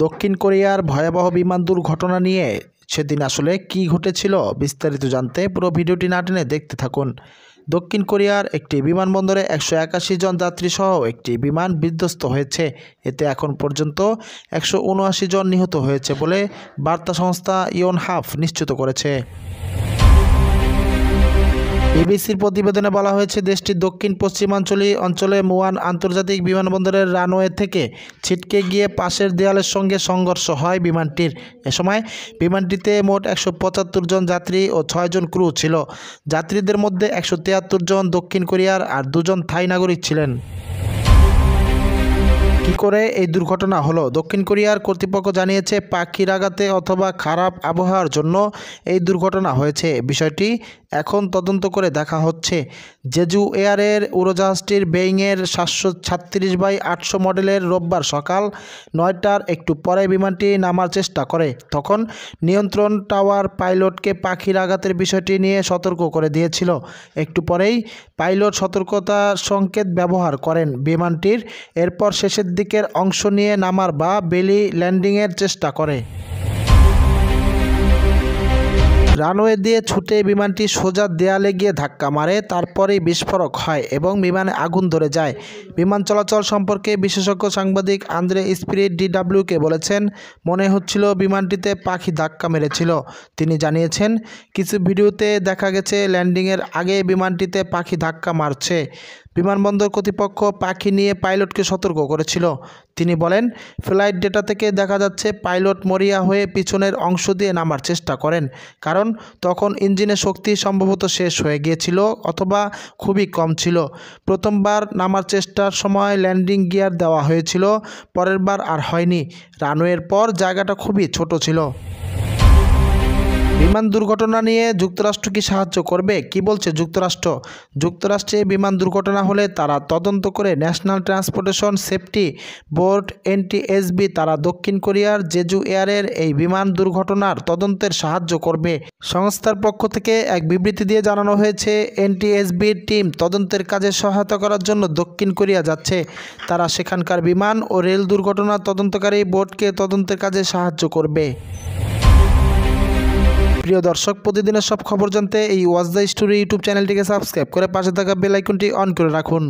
দক্ষিণ কোরিয়ার ভয়াবহ বিমান দুর্ঘটনা নিয়ে সেদিন আসলে কি ঘটেছিল বিস্তারিত জানতে পুরো ভিডিওটি না টেনে দেখতে থাকুন। দক্ষিণ কোরিয়ার একটি বিমানবন্দরে 181 জন যাত্রী সহ একটি বিমান বিধ্বস্ত হয়েছে। এতে এখন পর্যন্ত 179 জন নিহত হয়েছে বলে বার্তা সংস্থা ইয়নহাপ নিশ্চিত করেছে। বিবিসির প্রতিবেদনে বলা হয়েছে, দেশটির দক্ষিণ পশ্চিমাঞ্চলী অঞ্চলে মুয়ান আন্তর্জাতিক বিমানবন্দরের রানওয়ে থেকে ছিটকে গিয়ে পাশের দেয়ালের সঙ্গে সংঘর্ষ হয় বিমানটির। এ সময় বিমানটিতে মোট 175 জন যাত্রী ও 6 জন ক্রু ছিল। যাত্রীদের মধ্যে 173 জন দক্ষিণ কোরিয়ার আর 2 জন থাই নাগরিক ছিলেন। কি করে এই দুর্ঘটনা হলো? দক্ষিণ কোরিয়ার কর্তৃপক্ষ জানিয়েছে, পাখির আঘাতে অথবা খারাপ আবহাওয়ার জন্য এই দুর্ঘটনা হয়েছে। বিষয়টি এখন তদন্ত করে দেখা হচ্ছে। জেজু এয়ারের উড়োজাহাজটির বেইংয়ের 736/800 মডেলের রোববার সকাল 9টার একটু পরে বিমানটি নামার চেষ্টা করে। তখন নিয়ন্ত্রণ টাওয়ার পাইলটকে পাখির আঘাতের বিষয়টি নিয়ে সতর্ক করে দিয়েছিল। একটু পরেই পাইলট সতর্কতার সংকেত ব্যবহার করেন বিমানটির। এরপর শেষের দিকের অংশ নিয়ে নামার বা বেলি ল্যান্ডিংয়ের চেষ্টা করে। রানওয়ে দিয়ে ছুটে বিমানটি সোজা দেয়ালে গিয়ে ধাক্কা মারে। তারপরেই বিস্ফোরক হয় এবং বিমানে আগুন ধরে যায়। বিমান চলাচল সম্পর্কে বিশেষজ্ঞ সাংবাদিক আন্দ্রে স্পিরিট DWকে বলেছেন, মনে হচ্ছিল বিমানটিতে পাখি ধাক্কা মেরেছিল। তিনি জানিয়েছেন, কিছু ভিডিওতে দেখা গেছে ল্যান্ডিংয়ের আগে বিমানটিতে পাখি ধাক্কা মারছে। বিমানবন্দর কর্তৃপক্ষ পাখি নিয়ে পাইলটকে সতর্ক করেছিল। তিনি বলেন, ফ্লাইট ডেটা থেকে দেখা যাচ্ছে পাইলট মরিয়া হয়ে পিছনের অংশ দিয়ে নামার চেষ্টা করেন, কারণ তখন ইঞ্জিনের শক্তি সম্ভবত শেষ হয়ে গিয়েছিল অথবা খুবই কম ছিল। প্রথমবার নামার চেষ্টার সময় ল্যান্ডিং গিয়ার দেওয়া হয়েছিল, পরের বার আর হয়নি। রানওয়ের পর জায়গাটা খুবই ছোট ছিল। বিমান দুর্ঘটনা নিয়ে যুক্তরাষ্ট্র কি সাহায্য করবে? কি বলছে যুক্তরাষ্ট্র? যুক্তরাষ্ট্রে বিমান দুর্ঘটনা হলে তারা তদন্ত করে national transportation safety board NTSB তারা দক্ষিণ কোরিয়ার জেজু এয়ারের এই বিমান দুর্ঘটনার তদন্তের সাহায্য করবে। সংস্থার পক্ষ থেকে এক বিবৃতি দিয়ে জানানো হয়েছে, NTSBর টিম তদন্তের কাজে সহায়তা করার জন্য দক্ষিণ কোরিয়া যাচ্ছে। তারা সেখানকার বিমান ও রেল দুর্ঘটনা তদন্তকারী বোর্ডকে তদন্তের কাজে সাহায্য করবে। প্রিয় দর্শক, প্রতিদিনের সব খবর জানতে এই ওয়াচ দ্য স্টোরি ইউটিউব চ্যানেলটিকে সাবস্ক্রাইব করে পাশে থাকা বেল আইকনটি অন করে রাখুন।